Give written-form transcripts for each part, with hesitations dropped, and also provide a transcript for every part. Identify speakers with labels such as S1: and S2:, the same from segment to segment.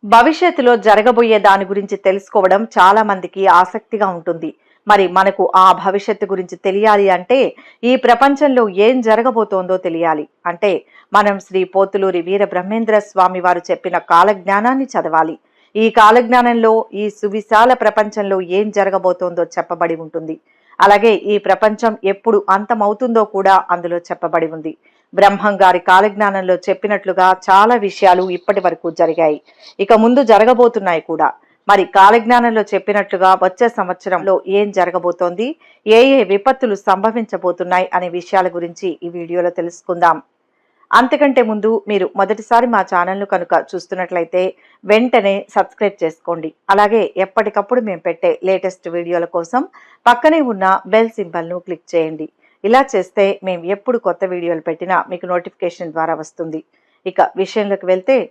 S1: భవిష్యత్తులో జరగబోయే దాని గురించి తెలుసుకోవడం చాలా మందికి ఆసక్తిగా ఉంటుంది. మరి మనకు ఆ భవిష్యత్తు గురించి తెలియాలి అంటే ఈ ప్రపంచంలో ఏం జరగబోతోందో తెలియాలి. అంటే మనం శ్రీ పోతులూరి వీర బ్రహ్మేంద్ర స్వామి వారు చెప్పిన కాలజ్ఞానాన్ని చదవాలి. ఈ కాలజ్ఞానంలో ఈ సువిశాల ప్రపంచంలో ఏం జరగబోతోందో చెప్పబడి ఉంటుంది. అలాగే ఈ ప్రపంచం ఎప్పుడు అంతమవుతుందో కూడా అందులో చెప్పబడి ఉంది. బ్రహ్మం గారి కాలజ్ఞానంలో చెప్పినట్లుగా చాలా విషయాలు ఇప్పటి వరకు జరిగాయి, ఇక ముందు జరగబోతున్నాయి కూడా. మరి కాలజ్ఞానంలో చెప్పినట్లుగా వచ్చే సంవత్సరంలో ఏం జరగబోతోంది, ఏ ఏ విపత్తులు సంభవించబోతున్నాయి అనే విషయాల గురించి ఈ వీడియోలో తెలుసుకుందాం. అంతకంటే ముందు మీరు మొదటిసారి మా ఛానల్ను కనుక చూస్తున్నట్లయితే వెంటనే సబ్స్క్రైబ్ చేసుకోండి. అలాగే ఎప్పటికప్పుడు మేము పెట్టే లేటెస్ట్ వీడియోల కోసం పక్కనే ఉన్న బెల్ సింబల్ను క్లిక్ చేయండి. ఇలా చేస్తే మేము ఎప్పుడు కొత్త వీడియోలు పెట్టినా మీకు నోటిఫికేషన్ ద్వారా వస్తుంది. ఇక విషయంలోకి వెళ్తే,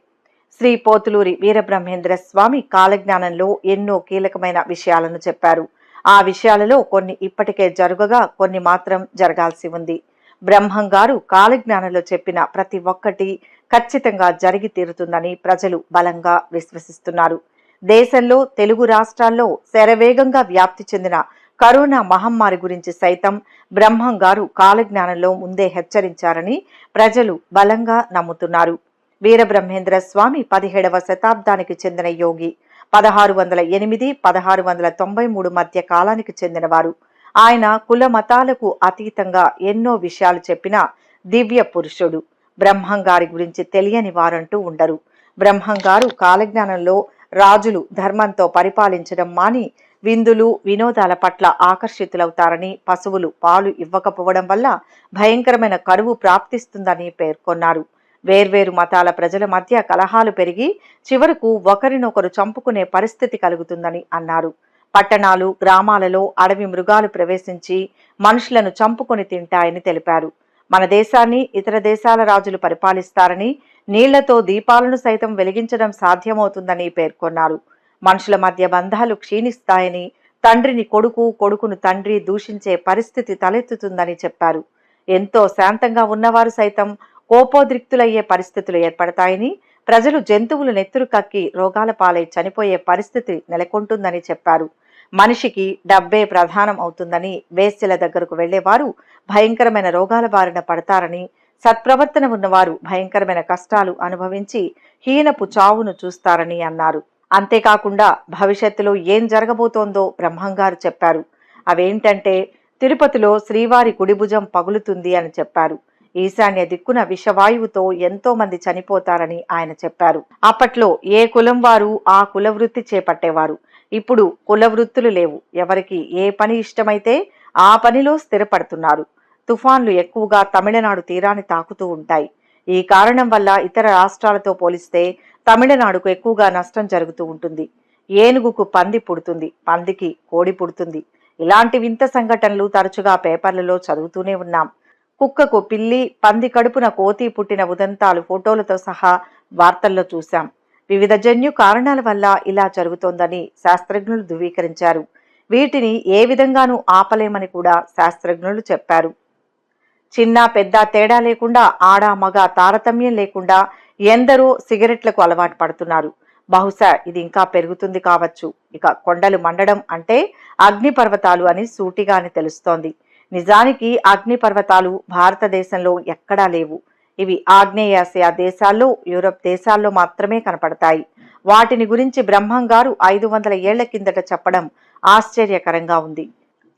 S1: శ్రీ పోతులూరి వీరబ్రహ్మేంద్ర స్వామి కాలజ్ఞానంలో ఎన్నో కీలకమైన విషయాలను చెప్పారు. ఆ విషయాలలో కొన్ని ఇప్పటికే జరగగా కొన్ని మాత్రం జరగాల్సి ఉంది. బ్రహ్మం గారు కాలజ్ఞానంలో చెప్పిన ప్రతి ఒక్కటి ఖచ్చితంగా జరిగి తీరుతుందని ప్రజలు బలంగా విశ్వసిస్తున్నారు. దేశంలో తెలుగు రాష్ట్రాల్లో శరవేగంగా వ్యాప్తి చెందిన కరోనా మహమ్మారి గురించి సైతం బ్రహ్మం గారు కాలజ్ఞానంలో ముందే హెచ్చరించారని ప్రజలు బలంగా నమ్ముతున్నారు. వీరబ్రహ్మేంద్ర స్వామి 17వ శతాబ్దానికి చెందిన యోగి. 1608-1693 మధ్య కాలానికి చెందినవారు. ఆయన కుల మతాలకు అతీతంగా ఎన్నో విషయాలు చెప్పిన దివ్య పురుషుడు. బ్రహ్మం గారి గురించి తెలియని వారంటూ ఉండరు. బ్రహ్మం గారు కాలజ్ఞానంలో రాజులు ధర్మంతో పరిపాలించడం మాని విందులు వినోదాల పట్ల ఆకర్షితులవుతారని, పశువులు పాలు ఇవ్వకపోవడం వల్ల భయంకరమైన కరువు ప్రాప్తిస్తుందని పేర్కొన్నారు. వేర్వేరు మతాల ప్రజల మధ్య కలహాలు పెరిగి చివరకు ఒకరినొకరు చంపుకునే పరిస్థితి కలుగుతుందని అన్నారు. పట్టణాలు గ్రామాలలో అడవి మృగాలు ప్రవేశించి మనుషులను చంపుకొని తింటాయని తెలిపారు. మన దేశాన్ని ఇతర దేశాల రాజులు పరిపాలిస్తారని, నీళ్లతో దీపాలను సైతం వెలిగించడం సాధ్యమవుతుందని పేర్కొన్నారు. మనుషుల మధ్య బంధాలు క్షీణిస్తాయని, తండ్రిని కొడుకు, కొడుకును తండ్రి దూషించే పరిస్థితి తలెత్తుతుందని చెప్పారు. ఎంతో శాంతంగా ఉన్నవారు సైతం కోపోద్రిక్తులయ్యే పరిస్థితులు ఏర్పడతాయని, ప్రజలు జంతువులు నెత్తురు కక్కి రోగాల పాలై చనిపోయే పరిస్థితి నెలకొంటుందని చెప్పారు. మనిషికి డబ్బే ప్రధానం అవుతుందని, వేశ్యల దగ్గరకు వెళ్లేవారు భయంకరమైన రోగాల బారిన పడతారని, సత్ప్రవర్తన ఉన్నవారు భయంకరమైన కష్టాలు అనుభవించి హీనపు చావును చూస్తారని అన్నారు. అంతేకాకుండా భవిష్యత్తులో ఏం జరగబోతోందో బ్రహ్మంగారు చెప్పారు. అవేంటంటే, తిరుపతిలో శ్రీవారి కుడిభుజం పగులుతుంది అని చెప్పారు. ఈశాన్య దిక్కున విషవాయువుతో ఎంతో మంది చనిపోతారని ఆయన చెప్పారు. అప్పట్లో ఏ కులం వారు ఆ కుల వృత్తి చేపట్టేవారు. ఇప్పుడు కుల వృత్తులు లేవు. ఎవరికి ఏ పని ఇష్టమైతే ఆ పనిలో స్థిరపడుతున్నారు. తుఫాన్లు ఎక్కువగా తమిళనాడు తీరాన్ని తాకుతూ ఉంటాయి. ఈ కారణం వల్ల ఇతర రాష్ట్రాలతో పోలిస్తే తమిళనాడుకు ఎక్కువగా నష్టం జరుగుతూ ఉంటుంది. ఏనుగుకు పంది పుడుతుంది, పందికి కోడి పుడుతుంది. ఇలాంటి వింత సంఘటనలు తరచుగా పేపర్లలో చదువుతూనే ఉన్నాం. కుక్కకు పిల్లి, పంది కడుపున కోతి పుట్టిన ఉదంతాలు ఫోటోలతో సహా వార్తల్లో చూశాం. వివిధ జన్యు కారణాల వల్ల ఇలా జరుగుతోందని శాస్త్రజ్ఞులు ధృవీకరించారు. వీటిని ఏ విధంగానూ ఆపలేమని కూడా శాస్త్రజ్ఞులు చెప్పారు. చిన్న పెద్ద తేడా లేకుండా, ఆడ మగ తారతమ్యం లేకుండా ఎందరో సిగరెట్లకు అలవాటు పడుతున్నారు. బహుశా ఇది ఇంకా పెరుగుతుంది కావచ్చు. ఇక కొండలు మండడం అంటే అగ్నిపర్వతాలు అని సూటిగాని తెలుస్తోంది. నిజానికి అగ్నిపర్వతాలు భారతదేశంలో ఎక్కడా లేవు. ఇవి ఆగ్నేయాసియా దేశాల్లో, యూరప్ దేశాల్లో మాత్రమే కనపడతాయి. వాటిని గురించి బ్రహ్మం గారు 500 ఏళ్ల కిందట చెప్పడం ఆశ్చర్యకరంగా ఉంది.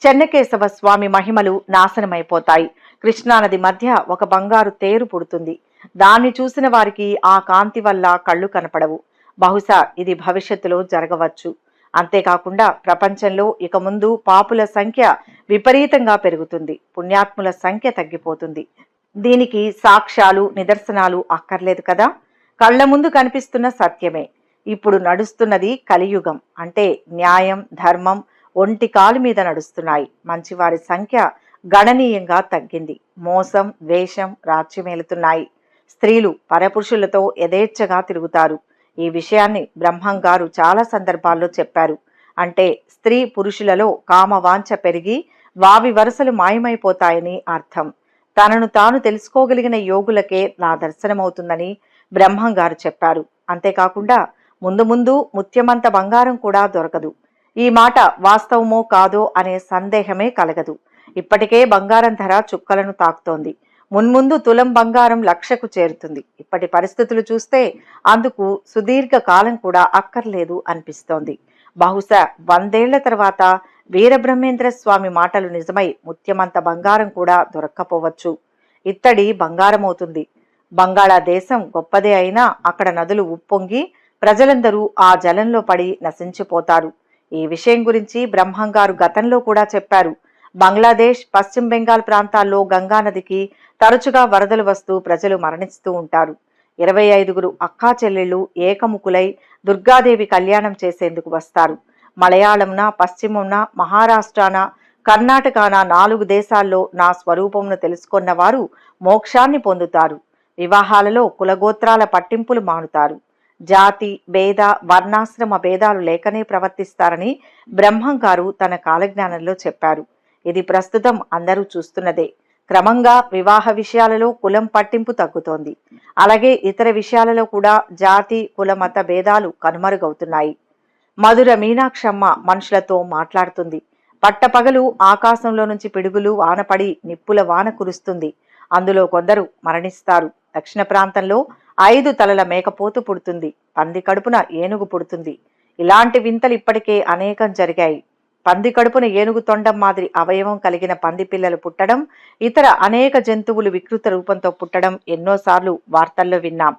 S1: చెన్నకేశవ స్వామి మహిమలు నాశనమైపోతాయి. కృష్ణానది మధ్య ఒక బంగారు తేరు పుడుతుంది. దాన్ని చూసిన వారికి ఆ కాంతి వల్ల కళ్ళు కనపడవు. బహుశా ఇది భవిష్యత్తులో జరగవచ్చు. అంతేకాకుండా ప్రపంచంలో ఇక ముందు పాపుల సంఖ్య విపరీతంగా పెరుగుతుంది, పుణ్యాత్ముల సంఖ్య తగ్గిపోతుంది. దీనికి సాక్ష్యాలు నిదర్శనాలు అక్కర్లేదు కదా. కళ్ల ముందు కనిపిస్తున్న సత్యమే. ఇప్పుడు నడుస్తున్నది కలియుగం. అంటే న్యాయం ధర్మం ఒంటి కాలు మీద నడుస్తున్నాయి. మంచివారి సంఖ్య గణనీయంగా తగ్గింది. మోసం ద్వేషం రాజ్యమేలుతున్నాయి. స్త్రీలు పరపురుషులతో యథేచ్ఛగా తిరుగుతారు. ఈ విషయాన్ని బ్రహ్మం గారు చాలా సందర్భాల్లో చెప్పారు. అంటే స్త్రీ పురుషులలో కామవాంఛ పెరిగి వావి వరసలు మాయమైపోతాయని అర్థం. తనను తాను తెలుసుకోగలిగిన యోగులకే నా దర్శనమవుతుందని బ్రహ్మం గారు చెప్పారు. అంతేకాకుండా ముందు ముందు ముత్యమంత బంగారం కూడా దొరకదు. ఈ మాట వాస్తవమో కాదో అనే సందేహమే కలగదు. ఇప్పటికే బంగారం ధర చుక్కలను తాకుతోంది. మున్ముందు తులం బంగారం లక్షకు చేరుతుంది. ఇప్పటి పరిస్థితులు చూస్తే అందుకు సుదీర్ఘ కాలం కూడా అక్కర్లేదు అనిపిస్తోంది. బహుశా 100 ఏళ్ల తర్వాత వీరబ్రహ్మేంద్ర స్వామి మాటలు నిజమై ముత్యమంత బంగారం కూడా దొరక్కపోవచ్చు. ఇత్తడి బంగారమవుతుంది. బంగాళాదేశం గొప్పదే అయినా అక్కడ నదులు ఉప్పొంగి ప్రజలందరూ ఆ జలంలో పడి నశించిపోతారు. ఈ విషయం గురించి బ్రహ్మంగారు గతంలో కూడా చెప్పారు. బంగ్లాదేశ్, పశ్చిమ బెంగాల్ ప్రాంతాల్లో గంగా నదికి తరచుగా వరదలు వస్తూ ప్రజలు మరణిస్తూ ఉంటారు. 25 అక్కా చెల్లెళ్ళు ఏకముకులై దుర్గాదేవి కళ్యాణం చేసేందుకు వస్తారు. మలయాళంన, పశ్చిమంన, మహారాష్ట్రాన, కర్ణాటకాన 4 దేశాల్లో నా స్వరూపమును తెలుసుకున్న వారు మోక్షాన్ని పొందుతారు. వివాహాలలో కులగోత్రాల పట్టింపులు మానుతారు. జాతి, భేద, వర్ణాశ్రమ భేదాలు లేకనే ప్రవర్తిస్తారని బ్రహ్మంగారు తన కాలజ్ఞానంలో చెప్పారు. ఇది ప్రస్తుతం అందరూ చూస్తున్నదే. క్రమంగా వివాహ విషయాలలో కులం పట్టింపు తగ్గుతోంది. అలాగే ఇతర విషయాలలో కూడా జాతి, కుల, మత భేదాలు కనుమరుగవుతున్నాయి. మధుర మీనాక్షమ్మ మనుషులతో మాట్లాడుతుంది. పట్టపగలు ఆకాశంలో నుంచి పిడుగులు వానపడి నిప్పుల వాన కురుస్తుంది. అందులో కొందరు మరణిస్తారు. దక్షిణ ప్రాంతంలో 5 తలల మేకపోతు పుడుతుంది. పంది కడుపున ఏనుగు పుడుతుంది. ఇలాంటి వింతలు ఇప్పటికే అనేకం జరిగాయి. పంది కడుపున ఏనుగు తొండం మాదిరి అవయవం కలిగిన పంది పిల్లలు పుట్టడం, ఇతర అనేక జంతువులు వికృత రూపంతో పుట్టడం ఎన్నోసార్లు వార్తల్లో విన్నాం.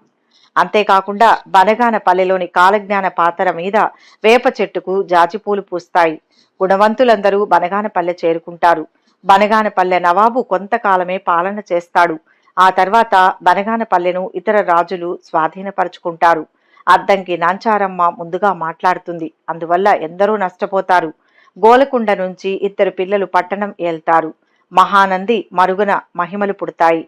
S1: అంతేకాకుండా బనగానపల్లెలోని కాలజ్ఞాన పాతర మీద వేప చెట్టుకు జాజిపూలు పూస్తాయి. గుణవంతులందరూ బనగానపల్లె చేరుకుంటారు. బనగానపల్లె నవాబు కొంతకాలమే పాలన చేస్తాడు. ఆ తర్వాత బనగానపల్లెను ఇతర రాజులు స్వాధీనపరుచుకుంటారు. అద్దంకి నాంచారమ్మ ముందుగా మాట్లాడుతుంది. అందువల్ల ఎందరో నష్టపోతారు. గోలకొండ నుంచి 2 పిల్లలు పట్టణం ఏల్తారు. మహానంది మరుగున మహిమలు పుడతాయి.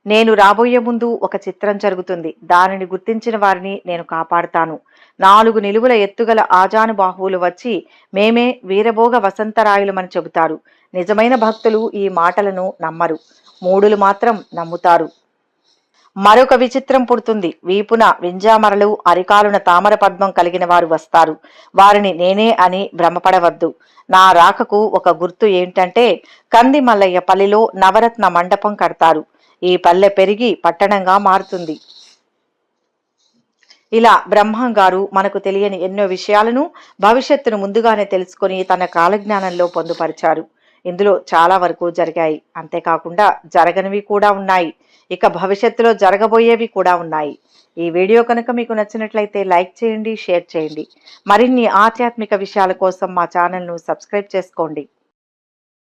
S1: నేను రాబోయే ముందు ఒక చిత్రం జరుగుతుంది. దానిని గుర్తించిన వారిని నేను కాపాడుతాను. 4 నిలువుల ఎత్తుగల ఆజానుబాహువులు వచ్చి మేమే వీరభోగ వసంతరాయులమని చెబుతారు. నిజమైన భక్తులు ఈ మాటలను నమ్మరు. మూఢులు మాత్రం నమ్ముతారు. మరొక విచిత్రం పుడుతుంది. వీపున వింజామరలు, అరికాలున తామర పద్మం కలిగిన వారు వస్తారు. వారిని నేనే అని భ్రమపడవద్దు. నా రాకకు ఒక గుర్తు ఏంటంటే కంది మల్లయ్య పల్లెలో నవరత్న మండపం కడతారు. ఈ పల్లె పెరిగి పట్టణంగా మారుతుంది. ఇలా బ్రహ్మంగారు మనకు తెలియని ఎన్నో విషయాలను భవిష్యత్తును ముందుగానే తెలుసుకొని తన కాలజ్ఞానంలో పొందుపరిచారు. ఇందులో చాలా వరకు జరిగాయి. అంతేకాకుండా జరగనివి కూడా ఉన్నాయి. ఇక భవిష్యత్తులో జరగబోయేవి కూడా ఉన్నాయి. ఈ వీడియో కనుక మీకు నచ్చినట్లయితే లైక్ చేయండి, షేర్ చేయండి. మరిన్ని ఆధ్యాత్మిక విషయాల కోసం మా ఛానల్ను సబ్స్క్రైబ్ చేసుకోండి.